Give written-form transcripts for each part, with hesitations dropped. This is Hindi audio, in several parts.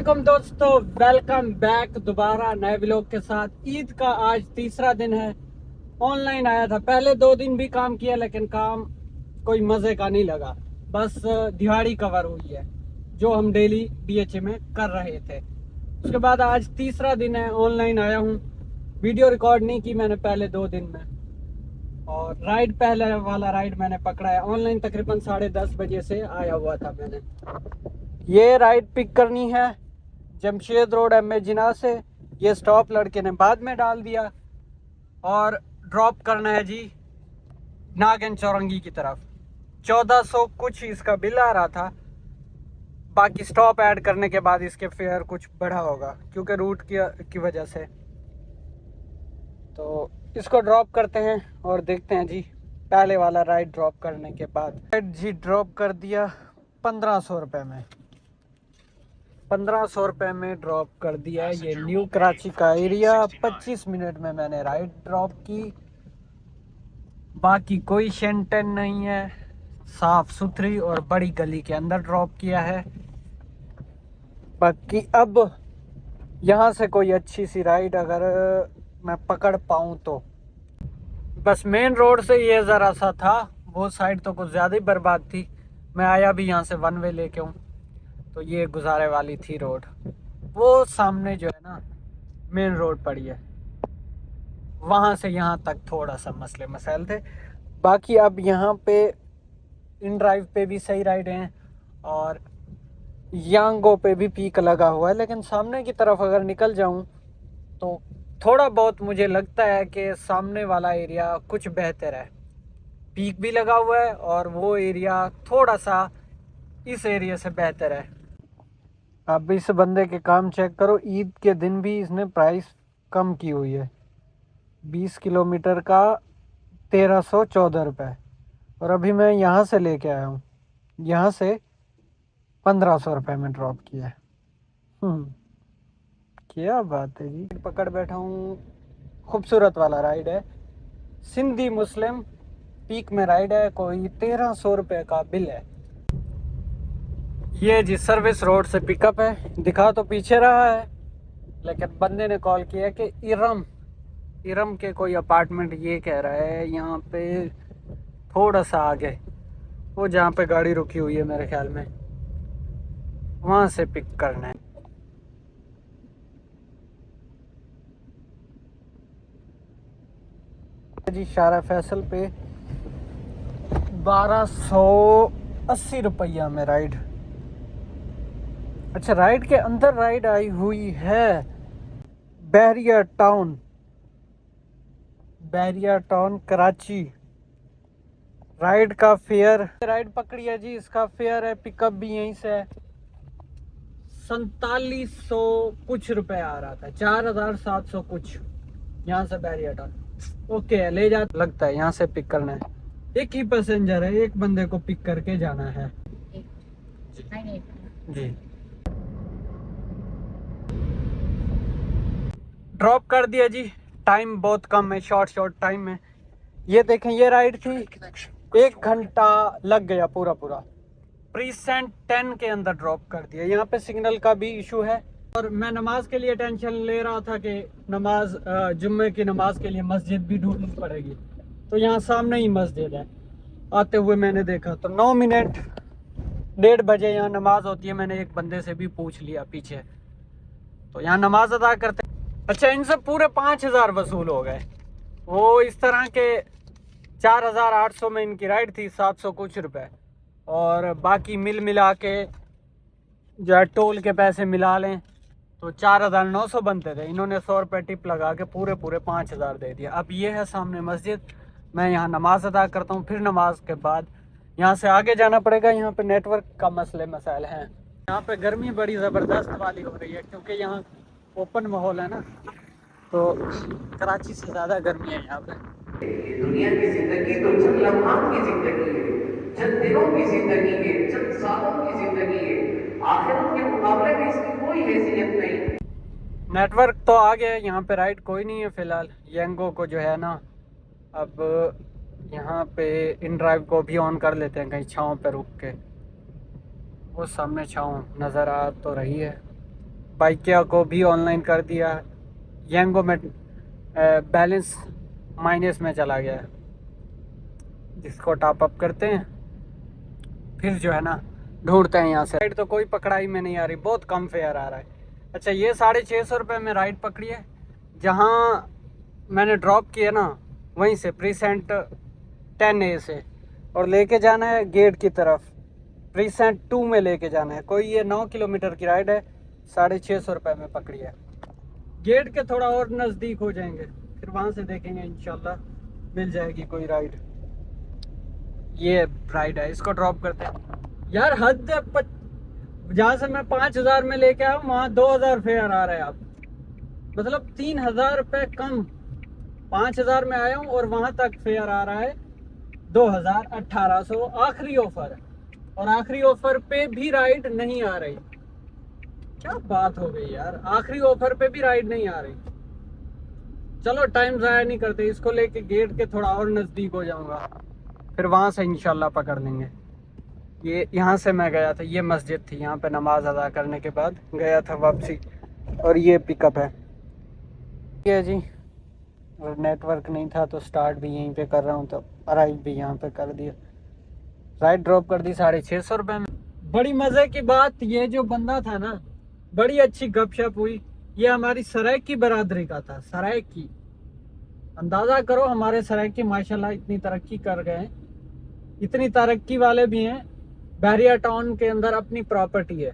वालेकुम दोस्तों, वेलकम बैक दोबारा नए व्लॉग के साथ। ईद का आज तीसरा दिन है। ऑनलाइन आया था, पहले 2 दिन भी काम किया लेकिन काम कोई मज़े का नहीं लगा। बस दिहाड़ी कवर हुई है जो हम डेली BHA में कर रहे थे। उसके बाद आज तीसरा दिन है, ऑनलाइन आया हूँ। वीडियो रिकॉर्ड नहीं की मैंने पहले 2 दिन में, और राइड पहले वाला राइड मैंने पकड़ा है ऑनलाइन। तकरीबन 10:30 बजे से आया हुआ था मैंने। ये राइड पिक करनी है जमशेद रोड MA जिना से। ये स्टॉप लड़के ने बाद में डाल दिया और ड्रॉप करना है जी नागन चौरंगी की तरफ। 1400 कुछ इसका बिल आ रहा था। बाकी स्टॉप ऐड करने के बाद इसके फेयर कुछ बढ़ा होगा क्योंकि रूट की वजह से। तो इसको ड्रॉप करते हैं और देखते हैं जी पहले वाला राइड ड्रॉप करने के बाद। राइड जी ड्रॉप कर दिया 1500 रुपये में। 1500 रुपये में ड्रॉप कर दिया है। ये न्यू कराची का एरिया। 25 मिनट में मैंने राइड ड्रॉप की। बाकी कोई शेंटन नहीं है, साफ सुथरी और बड़ी गली के अंदर ड्रॉप किया है। बाकी अब यहाँ से कोई अच्छी सी राइड अगर मैं पकड़ पाऊँ तो। बस मेन रोड से ये ज़रा सा था, वो साइड तो कुछ ज़्यादा ही बर्बाद थी। मैं आया भी यहाँ से 1 वे लेके हूँ, तो ये गुजारे वाली थी रोड। वो सामने जो है ना मेन रोड पड़ी है, वहाँ से यहाँ तक थोड़ा सा मसले मसाइल थे। बाकी अब यहाँ पे इन ड्राइव पे भी सही राइड हैं और यांगो पे भी पीक लगा हुआ है। लेकिन सामने की तरफ अगर निकल जाऊँ तो थोड़ा बहुत मुझे लगता है कि सामने वाला एरिया कुछ बेहतर है। पीक भी लगा हुआ है और वो एरिया थोड़ा सा इस एरिया से बेहतर है। अब इस बंदे के काम चेक करो। ईद के दिन भी इसने प्राइस कम की हुई है। 20 किलोमीटर का 1314 रुपये, और अभी मैं यहाँ से लेके आया हूँ। यहाँ से 1500 रुपये में ड्रॉप किया है। क्या बात है जी। पकड़ बैठा हूँ। खूबसूरत वाला राइड है, सिंधी मुस्लिम पीक में राइड है। कोई 1300 रुपये का बिल है। ये जी सर्विस रोड से पिकअप है। दिखा तो पीछे रहा है लेकिन बंदे ने कॉल किया कि इरम के कोई अपार्टमेंट ये कह रहा है यहाँ पे थोड़ा सा आगे, वो जहाँ पे गाड़ी रुकी हुई है मेरे ख्याल में, वहाँ से पिक करना है। जी शारा फैसल पे 1280 रुपया में राइड। अच्छा, राइड के अंदर राइड आई हुई है बैरियर टाउन कराची। राइड का फेयर, राइड पकड़ी है जी, इसका फेयर है, पिकअप भी यहीं से है। 4700 कुछ रुपए आ रहा था, 4700 कुछ यहाँ से बैरियर टाउन। ओके, ले जा। लगता है यहाँ से पिक करना है। एक ही पैसेंजर है, एक बंदे को पिक करके जाना है जी। ड्रॉप कर दिया जी। टाइम बहुत कम है, शॉर्ट टाइम में। ये देखें, ये राइड थी 1 घंटा लग गया पूरा। प्रीसेंट 10 के अंदर ड्रॉप कर दिया। यहाँ पे सिग्नल का भी इशू है और मैं नमाज के लिए टेंशन ले रहा था कि नमाज जुम्मे की नमाज के लिए मस्जिद भी ढूंढनी पड़ेगी। तो यहाँ सामने ही मस्जिद है। आते हुए मैंने देखा तो 9 मिनट 1:30 बजे यहाँ नमाज होती है। मैंने एक बंदे से भी पूछ लिया पीछे, तो यहाँ नमाज अदा करते। अच्छा, इनसे पूरे 5000 वसूल हो गए। वो इस तरह के 4800 में इनकी राइड थी, 700 कुछ रुपए, और बाकी मिला के जो है टोल के पैसे मिला लें तो 4900 बनते थे। इन्होंने 100 रुपये टिप लगा के पूरे 5000 दे दिया। अब ये है सामने मस्जिद। मैं यहाँ नमाज अदा करता हूँ, फिर नमाज के बाद यहाँ से आगे जाना पड़ेगा। यहाँ पे नेटवर्क का मसले मसाइल हैं। यहाँ पे गर्मी बड़ी ज़बरदस्त वाली हो रही है क्योंकि यहाँ ओपन माहौल है ना, तो कराची से ज़्यादा गर्मी है यहाँ पे। दुनिया की जिंदगी तो चंद लम्हात की जिंदगी है, चंद दिनों की जिंदगी है, चंद सालों की जिंदगी है। आखिरत के मुकाबले में इसकी कोई हैसियत नहीं। नेटवर्क तो आ गया है। यहाँ पे राइड कोई नहीं है फिलहाल। यंगो को जो है ना, अब यहाँ पे इन ड्राइव को भी ऑन कर लेते हैं कहीं छाँव पे रुक के। वो सामने छाँव नज़र आ तो रही है। बाइकिया को भी ऑनलाइन कर दिया। यंगो में बैलेंस माइनस में चला गया है, जिसको टॉप अप करते हैं फिर जो है ना ढूंढते हैं यहाँ से। राइड तो कोई पकड़ाई में नहीं आ रही, बहुत कम फेयर आ रहा है। अच्छा, ये 650 रुपये में राइड पकड़ी है। जहाँ मैंने ड्रॉप किया ना वहीं से प्रीसेंट 10A से, और लेके जाना है गेट की तरफ, प्रीसेंट 2 में लेके जाना है। कोई ये 9 किलोमीटर की राइड है, 650 रुपये में पकड़ी है। गेट के थोड़ा और नज़दीक हो जाएंगे, फिर वहाँ से देखेंगे, इंशाल्लाह मिल जाएगी कोई राइड। ये राइड है, इसको ड्रॉप करते हैं। यार हद है, जहाँ से मैं 5000 में लेके आया हूँ वहाँ 2000 फेयर आ रहा है। अब मतलब 3000 रुपये कम। 5000 में आया हूँ और वहाँ तक फेयर आ रहा है 2000, 1800 आखिरी ऑफर है। और आखिरी ऑफर पे भी राइड नहीं आ रही। क्या बात हो गई यार, आखिरी ऑफर पे भी राइड नहीं आ रही। चलो टाइम ज़ाया नहीं करते, इसको लेके गेट के थोड़ा और नज़दीक हो जाऊंगा, फिर वहाँ से इंशाल्लाह पकड़ लेंगे। ये यहाँ से मैं गया था, ये मस्जिद थी, यहाँ पे नमाज अदा करने के बाद गया था वापसी। और ये पिकअप है ये जी। और नेटवर्क नहीं था तो स्टार्ट भी यहीं पे कर रहा हूँ, तो अराइव भी यहाँ पे कर दिया। राइड ड्रॉप कर दी 650 रुपये में। बड़ी मज़े की बात, ये जो बंदा था ना, बड़ी अच्छी गपशप हुई। ये हमारी सराय की बरादरी का था, सराय की। अंदाज़ा करो हमारे सराय की माशाल्लाह इतनी तरक्की कर गए हैं, इतनी तरक्की वाले भी हैं। बहरिया टाउन के अंदर अपनी प्रॉपर्टी है,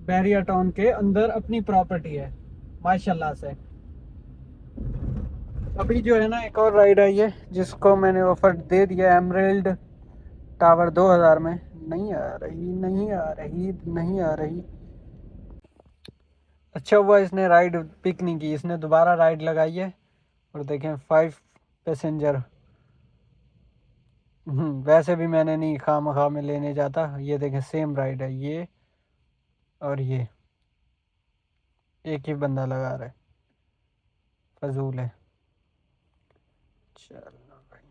बहरिया टाउन के अंदर अपनी प्रॉपर्टी है माशाल्लाह से। अभी जो है ना एक और राइड आई है, जिसको मैंने ऑफर दे दिया, एमराल्ड टावर 2000 में। नहीं आ रही, नहीं आ रही, नहीं आ रही। अच्छा हुआ इसने राइड पिक नहीं की, इसने दोबारा राइड लगाई है। और देखें 5 पैसेंजर। वैसे भी मैंने नहीं खामखा में लेने जाता। ये देखें सेम राइड है, ये और ये एक ही बंदा लगा रहा है, फजूल है। चलो भाई,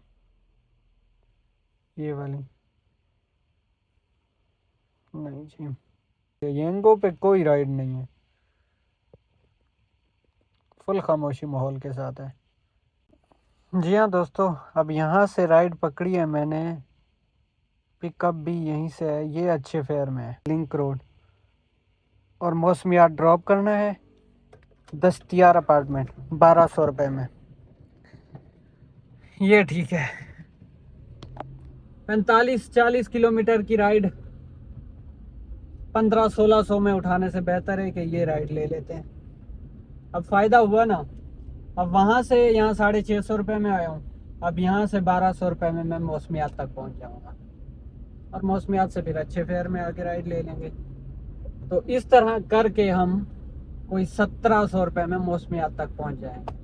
ये वाली नहीं जी, यंगो पे कोई राइड नहीं है, फुल खामोशी माहौल के साथ है। जी हाँ दोस्तों, अब यहाँ से राइड पकड़ी है मैंने, पिकअप भी यहीं से है। ये अच्छे फेयर में है, लिंक रोड। और मौसमियात ड्रॉप करना है दस्तयार अपार्टमेंट 1200 रुपये में। ये ठीक है। 45-40 किलोमीटर की राइड 1500-1600 में उठाने से बेहतर है कि ये राइड ले लेते हैं। अब फ़ायदा हुआ ना, अब वहाँ से यहाँ 650 रुपये में आया हूँ, अब यहाँ से 1200 रुपये में मैं मौसमियात तक पहुँच जाऊँगा, और मौसमियात से फिर अच्छे फेयर में आके राइड ले लेंगे। तो इस तरह करके हम कोई 1700 रुपये में मौसमियात तक पहुँच जाएंगे।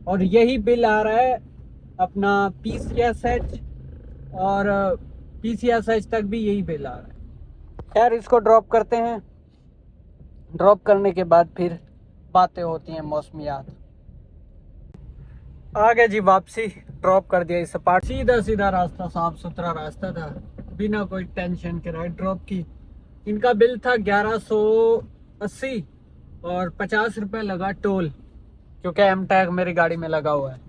और यही बिल आ रहा है अपना PCSH, और PCSH तक भी यही बिल आ रहा है। खैर इसको ड्रॉप करते हैं, ड्रॉप करने के बाद फिर बातें होती हैं मौसमियात। आ गए जी वापसी, ड्रॉप कर दिया इस पार्ट। सीधा सीधा रास्ता, साफ सुथरा रास्ता था, बिना कोई टेंशन के राइड ड्रॉप की। इनका बिल था 1180 और 50 रुपये लगा टोल, क्योंकि एम टैग मेरी गाड़ी में लगा हुआ है।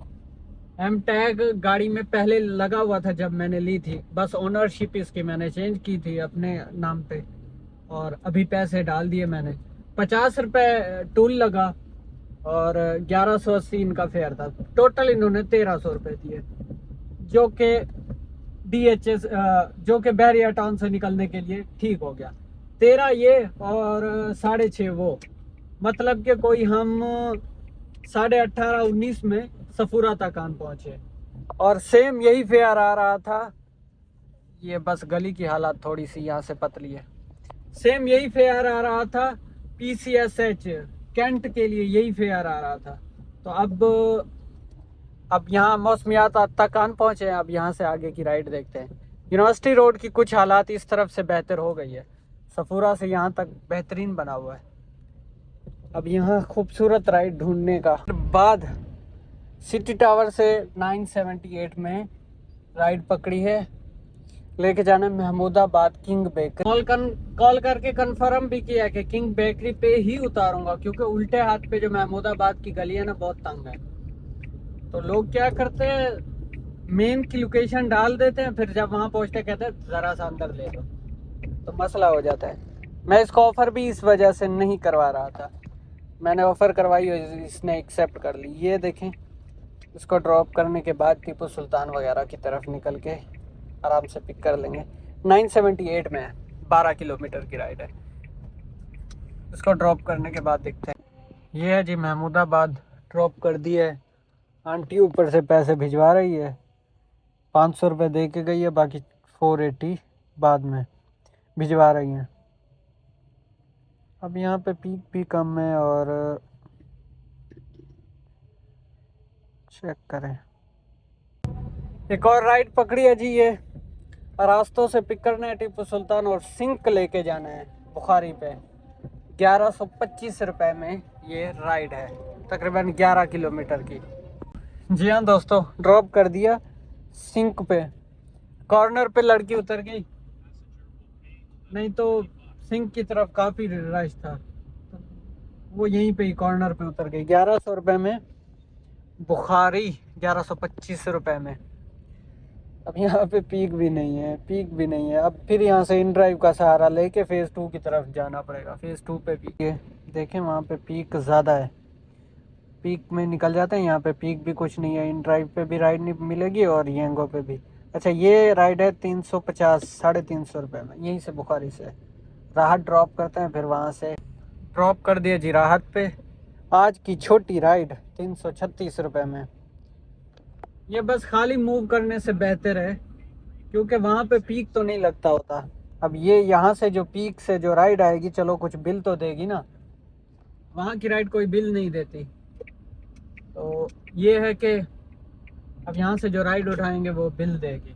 एम टैग गाड़ी में पहले लगा हुआ था जब मैंने ली थी, बस ओनरशिप इसकी मैंने चेंज की थी अपने नाम पे, और अभी पैसे डाल दिए मैंने। 50 रुपये टोल लगा और 1180 इनका फेयर था। टोटल इन्होंने 1300 रुपये दिए, जो कि DHS जो कि बहरिया टाउन से निकलने के लिए ठीक हो गया। 13 ये और 6.5 वो, मतलब कि कोई हम 18.5-19 में सफूरा तक आन पहुँचे। और सेम यही फेयर आ रहा था, ये बस गली की हालत थोड़ी सी यहाँ से पतली है। सेम यही फेयर आ रहा था PCSH कैंट के लिए, यही फेयर आ रहा था। तो अब यहाँ मौसमियात तक आन पहुँचे हैं। अब यहाँ से आगे की राइड देखते हैं। यूनिवर्सिटी रोड की कुछ हालात इस तरफ से बेहतर हो गई है, सफूरा से यहाँ तक बेहतरीन बना हुआ है। अब यहाँ खूबसूरत राइड ढूंढने का बाद सिटी टावर से 978 में राइड पकड़ी है। लेके जाना है महमूदाबाद किंग बेकरी। कॉल करके कंफर्म भी किया कि किंग बेकरी पे ही उतारूंगा, क्योंकि उल्टे हाथ पे जो महमूदाबाद की गली है ना बहुत तंग है। तो लोग क्या करते हैं, मेन की लोकेशन डाल देते हैं, फिर जब वहां पहुंचते कहते हैं जरा सा अंदर ले लो, तो मसला हो जाता है। मैं इसको ऑफर भी इस वजह से नहीं करवा रहा था, मैंने ऑफर करवाई और इसने एक्सेप्ट कर ली। ये देखें, इसको ड्रॉप करने के बाद टीपू सुल्तान वगैरह की तरफ निकल के आराम से पिक कर लेंगे। 978 में है, 12 किलोमीटर की राइड है। इसको ड्रॉप करने के बाद देखते हैं। ये है जी महमूदाबाद, ड्रॉप कर दी है। आंटी ऊपर से पैसे भिजवा रही है, 500 रुपये दे के गई है, बाकी 480 बाद में भिजवा रही हैं। अब यहाँ पे पीक भी कम है और चेक करें। एक और राइड पकड़ी है जी, ये रास्तों से पिक करना है टीपू सुल्तान और सिंक लेके जाना है बुखारी पे। 1125 रुपये में ये राइड है, तकरीबन 11 किलोमीटर की। जी हाँ दोस्तों, ड्रॉप कर दिया सिंक पे। कॉर्नर पे लड़की उतर गई, नहीं तो सिंक की तरफ काफ़ी रश था, तो वो यहीं पे ही कॉर्नर पे उतर गई। 1100 रुपये में बुखारी, 1125 रुपये में। अब यहाँ पे पीक भी नहीं है, पीक भी नहीं है। अब फिर यहाँ से इन ड्राइव का सहारा लेके फ़ेज़ 2 की तरफ जाना पड़ेगा। फ़ेज़ 2 पे भी ये देखें, वहाँ पे पीक ज़्यादा है, पीक में निकल जाते हैं। यहाँ पे पीक भी कुछ नहीं है, इन ड्राइव पे भी राइड नहीं मिलेगी और येंगो पे भी। अच्छा, ये राइड है 350, 350 रुपये में, यहीं से बुखारी से राहत ड्रॉप करते हैं, फिर वहाँ से ड्रॉप कर दिया जी राहत पे। आज की छोटी राइड 336 रुपये में। ये बस खाली मूव करने से बेहतर है, क्योंकि वहाँ पे पीक तो नहीं लगता होता। अब ये यहाँ से जो पीक से जो राइड आएगी, चलो कुछ बिल तो देगी ना, वहाँ की राइड कोई बिल नहीं देती। तो ये है कि अब यहाँ से जो राइड उठाएंगे वो बिल देगी।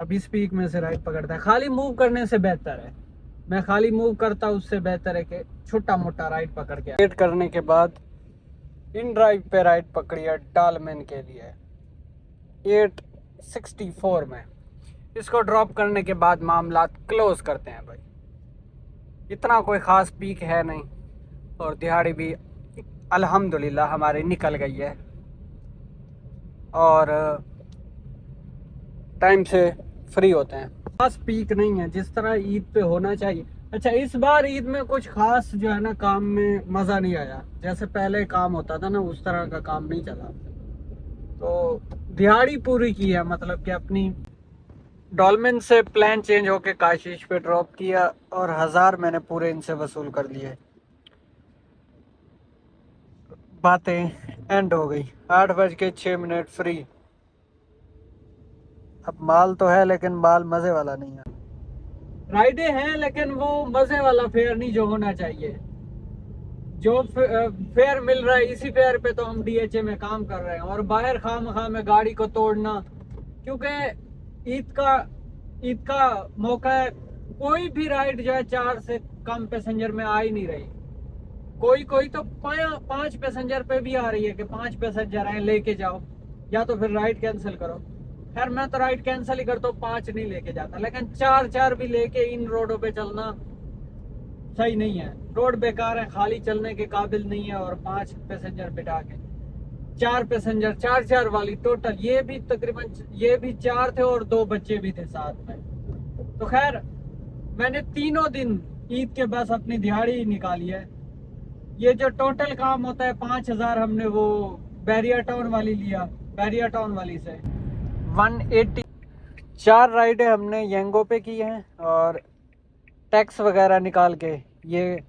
अब इस पीक में से राइड पकड़ता है, खाली मूव करने से बेहतर है। मैं खाली मूव करता, उससे बेहतर है कि छोटा मोटा राइड पकड़ के। वेट करने के बाद इन ड्राइव पे राइड पकड़ी है डालमेन के लिए 864 में। इसको ड्रॉप करने के बाद मामला क्लोज करते हैं भाई। इतना कोई ख़ास पीक है नहीं और दिहाड़ी भी अल्हम्दुलिल्लाह हमारी निकल गई है और टाइम से फ्री होते हैं। खास पीक नहीं है जिस तरह ईद पे होना चाहिए। अच्छा, इस बार ईद में कुछ खास जो है ना काम में मज़ा नहीं आया, जैसे पहले काम होता था ना उस तरह का काम नहीं चला। तो दिहाड़ी पूरी की है, मतलब कि अपनी डॉलमेन से प्लान चेंज होके काशिश पे ड्रॉप किया और 1000 मैंने पूरे इनसे वसूल कर लिए। बातें एंड हो गई, 8:06 फ्री। अब माल तो है लेकिन माल मज़े वाला नहीं है। राइडें हैं लेकिन वो मज़े वाला फेयर नहीं जो होना चाहिए। जो फेयर मिल रहा है इसी फेयर पे तो हम DHA में काम कर रहे हैं, और बाहर खामखा में गाड़ी को तोड़ना, क्योंकि ईद का मौका है। कोई भी राइड जो है 4 से कम पैसेंजर में आ ही नहीं रही। कोई तो 5 पैसेंजर पे भी आ रही है कि 5 पैसेंजर हैं लेके जाओ, या तो फिर राइड कैंसिल करो। खैर मैं तो राइड कैंसिल ही करता हूँ, 5 नहीं लेके जाता, लेकिन 4 भी लेके इन रोडों पे चलना सही नहीं है। रोड बेकार है, खाली चलने के काबिल नहीं है, और 5 पैसेंजर बिठा के 4 पैसेंजर 4 वाली टोटल। ये भी तकरीबन ये भी 4 थे और 2 बच्चे भी थे साथ में। तो खैर मैंने तीनों दिन ईद के बस अपनी दिहाड़ी निकाली है। ये जो टोटल काम होता है 5000 हमने वो बैरिया टाउन वाली लिया, बैरिया टाउन वाली से 180। 4 राइडें हमने येंगो पे की हैं और टैक्स वगैरह निकाल के, ये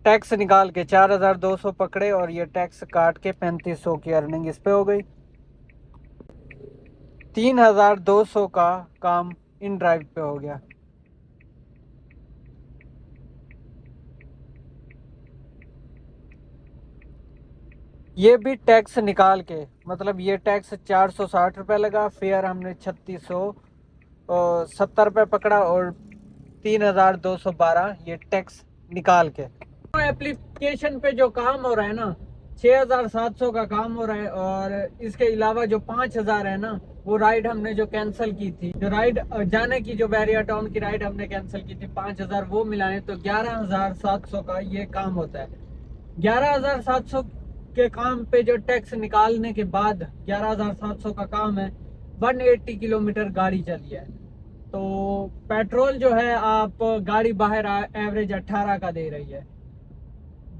टैक्स निकाल के 4200 पकड़े और ये टैक्स काट के 3500 की अर्निंग इस पे हो गई। 3200 का काम इन ड्राइव पे हो गया। ये भी टैक्स निकाल के, मतलब ये टैक्स 460 रुपये लगा, फेयर हमने 3670 रुपये पकड़ा और 3212 ये टैक्स निकाल के। एप्लीकेशन पे जो काम हो रहा है ना, 6,700 का काम हो रहा है। और इसके अलावा जो 5,000 है ना, वो राइड हमने जो कैंसिल की थी, जो राइड जाने की, जो बैरिया टाउन की राइड हमने कैंसिल की थी, 5,000 वो मिलाएं तो 11,700 का ये काम होता है। 11,700 के काम पे जो टैक्स निकालने के बाद 11,700 का काम है। 180 किलोमीटर गाड़ी चली है। तो पेट्रोल जो है, आप गाड़ी बाहर एवरेज 18 का दे रही है,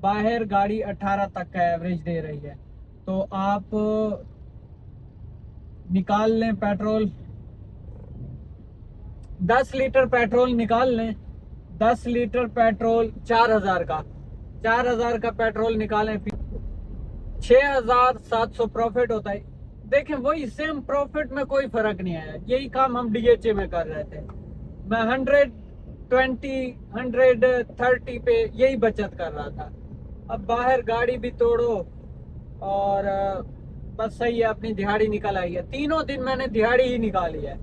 बाहर गाड़ी 18 तक का एवरेज दे रही है। तो आप निकाल लें पेट्रोल, 10 लीटर पेट्रोल निकाल लें। 10 लीटर पेट्रोल 4,000 का, 4,000 का पेट्रोल निकालें, 6,700 प्रॉफिट होता है। देखें, वही सेम प्रॉफिट में कोई फर्क नहीं आया। यही काम हम DHA में कर रहे थे। मैं 120 130 पे यही बचत कर रहा था। अब बाहर गाड़ी भी तोड़ो और बस सही है, अपनी दिहाड़ी निकल आई है। तीनों दिन मैंने दिहाड़ी ही निकाली है।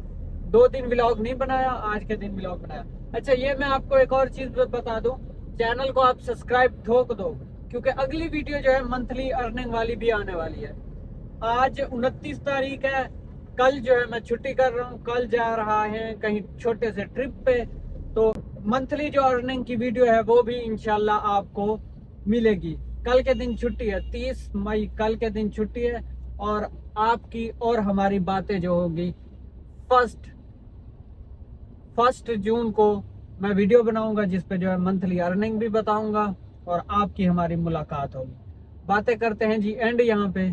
2 दिन व्लॉग नहीं बनाया, आज के दिन व्लॉग बनाया। अच्छा, ये मैं आपको एक और चीज बता दूं, चैनल को आप सब्सक्राइब ठोक दो, क्योंकि अगली वीडियो जो है मंथली अर्निंग वाली भी आने वाली है। आज 29 तारीख है, कल जो है मैं छुट्टी कर रहा हूँ, कल जा रहा है कहीं छोटे से ट्रिप पे। तो मंथली जो अर्निंग की वीडियो है वो भी इंशाल्लाह आपको मिलेगी। कल के दिन छुट्टी है, 30 मई कल के दिन छुट्टी है। और आपकी और हमारी बातें जो होगी, फर्स्ट जून को मैं वीडियो बनाऊंगा जिस पे जो है मंथली अर्निंग भी बताऊंगा और आपकी हमारी मुलाकात होगी। बातें करते हैं जी एंड यहाँ पे।